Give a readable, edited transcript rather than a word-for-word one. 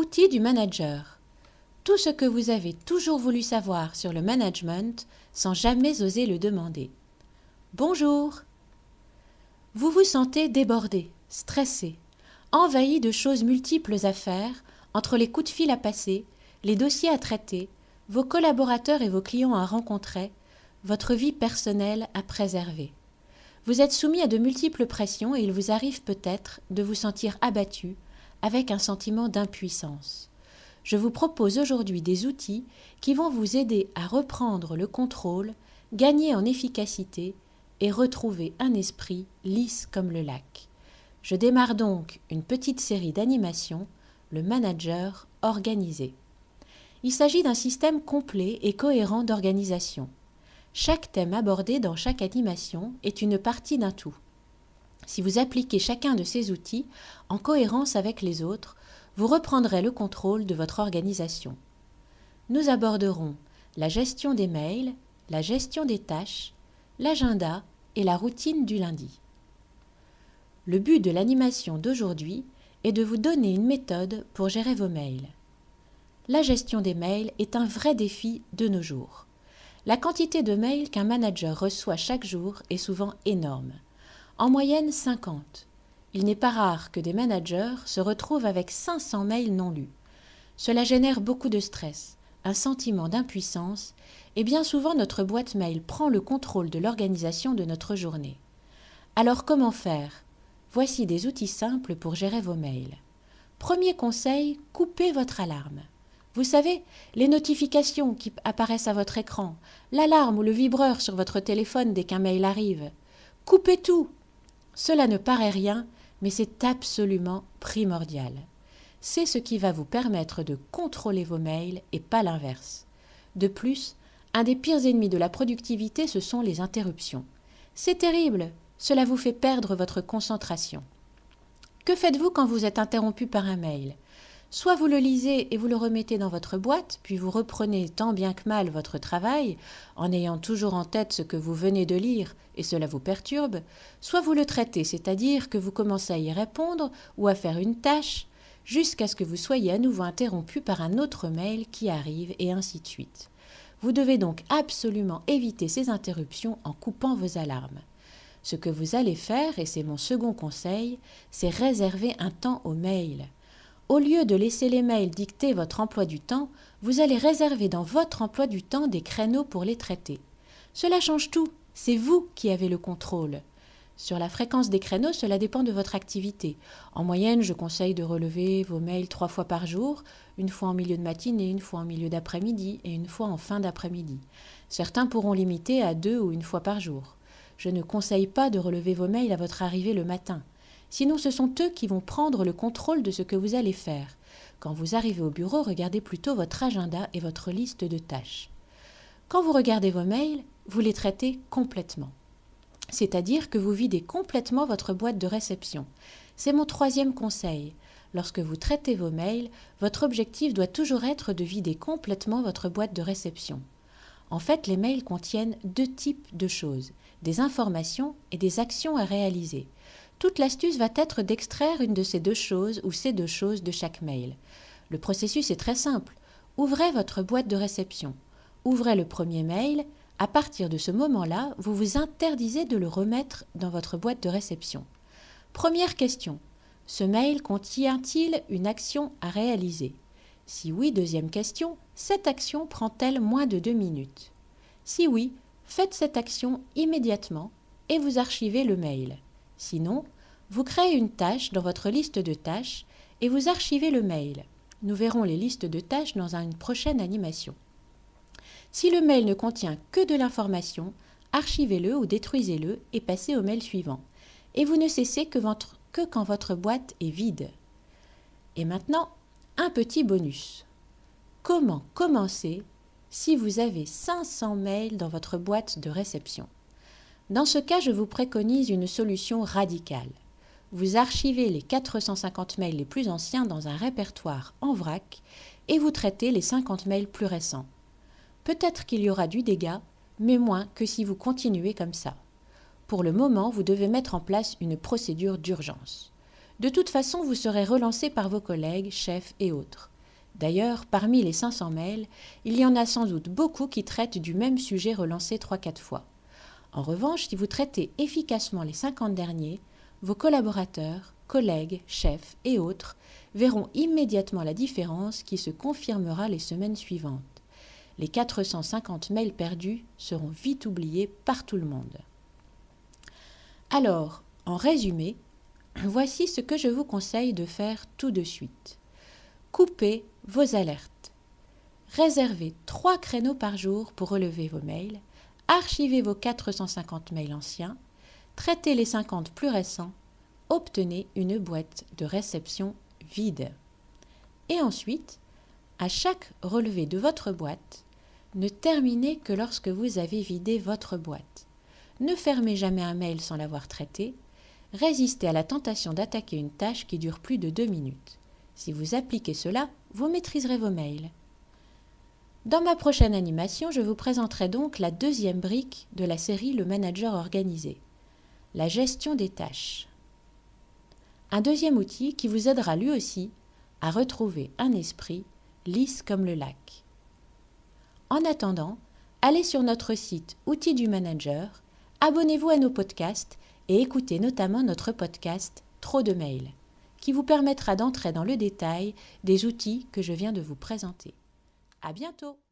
Outils du manager. Tout ce que vous avez toujours voulu savoir sur le management sans jamais oser le demander. Bonjour. Vous vous sentez débordé, stressé, envahi de choses multiples à faire, entre les coups de fil à passer, les dossiers à traiter, vos collaborateurs et vos clients à rencontrer, votre vie personnelle à préserver. Vous êtes soumis à de multiples pressions et il vous arrive peut-être de vous sentir abattu, avec un sentiment d'impuissance. Je vous propose aujourd'hui des outils qui vont vous aider à reprendre le contrôle, gagner en efficacité et retrouver un esprit lisse comme le lac. Je démarre donc une petite série d'animations, le manager organisé. Il s'agit d'un système complet et cohérent d'organisation. Chaque thème abordé dans chaque animation est une partie d'un tout. Si vous appliquez chacun de ces outils en cohérence avec les autres, vous reprendrez le contrôle de votre organisation. Nous aborderons la gestion des mails, la gestion des tâches, l'agenda et la routine du lundi. Le but de l'animation d'aujourd'hui est de vous donner une méthode pour gérer vos mails. La gestion des mails est un vrai défi de nos jours. La quantité de mails qu'un manager reçoit chaque jour est souvent énorme. En moyenne 50. Il n'est pas rare que des managers se retrouvent avec 500 mails non lus. Cela génère beaucoup de stress, un sentiment d'impuissance et bien souvent notre boîte mail prend le contrôle de l'organisation de notre journée. Alors comment faire? Voici des outils simples pour gérer vos mails. Premier conseil, coupez votre alarme. Vous savez, les notifications qui apparaissent à votre écran, l'alarme ou le vibreur sur votre téléphone dès qu'un mail arrive. Coupez tout! Cela ne paraît rien, mais c'est absolument primordial. C'est ce qui va vous permettre de contrôler vos mails et pas l'inverse. De plus, un des pires ennemis de la productivité, ce sont les interruptions. C'est terrible, cela vous fait perdre votre concentration. Que faites-vous quand vous êtes interrompu par un mail ? Soit vous le lisez et vous le remettez dans votre boîte, puis vous reprenez tant bien que mal votre travail, en ayant toujours en tête ce que vous venez de lire et cela vous perturbe, soit vous le traitez, c'est-à-dire que vous commencez à y répondre ou à faire une tâche, jusqu'à ce que vous soyez à nouveau interrompu par un autre mail qui arrive et ainsi de suite. Vous devez donc absolument éviter ces interruptions en coupant vos alarmes. Ce que vous allez faire, et c'est mon second conseil, c'est réserver un temps aux mails. Au lieu de laisser les mails dicter votre emploi du temps, vous allez réserver dans votre emploi du temps des créneaux pour les traiter. Cela change tout, c'est vous qui avez le contrôle. Sur la fréquence des créneaux, cela dépend de votre activité. En moyenne, je conseille de relever vos mails 3 fois par jour, une fois en milieu de matinée, une fois en milieu d'après-midi et une fois en fin d'après-midi. Certains pourront limiter à 2 ou 1 fois par jour. Je ne conseille pas de relever vos mails à votre arrivée le matin. Sinon, ce sont eux qui vont prendre le contrôle de ce que vous allez faire. Quand vous arrivez au bureau, regardez plutôt votre agenda et votre liste de tâches. Quand vous regardez vos mails, vous les traitez complètement. C'est-à-dire que vous videz complètement votre boîte de réception. C'est mon troisième conseil. Lorsque vous traitez vos mails, votre objectif doit toujours être de vider complètement votre boîte de réception. En fait, les mails contiennent 2 types de choses, des informations et des actions à réaliser. Toute l'astuce va être d'extraire une de ces 2 choses ou ces 2 choses de chaque mail. Le processus est très simple. Ouvrez votre boîte de réception. Ouvrez le premier mail. À partir de ce moment-là, vous vous interdisez de le remettre dans votre boîte de réception. Première question. Ce mail contient-il une action à réaliser? Si oui, deuxième question, cette action prend-elle moins de 2 minutes? Si oui, faites cette action immédiatement et vous archivez le mail. Sinon, vous créez une tâche dans votre liste de tâches et vous archivez le mail. Nous verrons les listes de tâches dans une prochaine animation. Si le mail ne contient que de l'information, archivez-le ou détruisez-le et passez au mail suivant. Et vous ne cessez que quand votre boîte est vide. Et maintenant, un petit bonus. Comment commencer si vous avez 500 mails dans votre boîte de réception? Dans ce cas, je vous préconise une solution radicale. Vous archivez les 450 mails les plus anciens dans un répertoire en vrac et vous traitez les 50 mails plus récents. Peut-être qu'il y aura du dégât, mais moins que si vous continuez comme ça. Pour le moment, vous devez mettre en place une procédure d'urgence. De toute façon, vous serez relancé par vos collègues, chefs et autres. D'ailleurs, parmi les 500 mails, il y en a sans doute beaucoup qui traitent du même sujet relancé 3-4 fois. En revanche, si vous traitez efficacement les 50 derniers, vos collaborateurs, collègues, chefs et autres verront immédiatement la différence qui se confirmera les semaines suivantes. Les 450 mails perdus seront vite oubliés par tout le monde. Alors, en résumé, voici ce que je vous conseille de faire tout de suite. Coupez vos alertes. Réservez 3 créneaux par jour pour relever vos mails. Archivez vos 450 mails anciens. Traitez les 50 plus récents. Obtenez une boîte de réception vide. Et ensuite, à chaque relevé de votre boîte, ne terminez que lorsque vous avez vidé votre boîte. Ne fermez jamais un mail sans l'avoir traité. Résistez à la tentation d'attaquer une tâche qui dure plus de 2 minutes. Si vous appliquez cela, vous maîtriserez vos mails. Dans ma prochaine animation, je vous présenterai donc la deuxième brique de la série Le Manager organisé, la gestion des tâches. Un deuxième outil qui vous aidera lui aussi à retrouver un esprit lisse comme le lac. En attendant, allez sur notre site Outils du Manager, abonnez-vous à nos podcasts et écoutez notamment notre podcast Trop de mails, qui vous permettra d'entrer dans le détail des outils que je viens de vous présenter. À bientôt!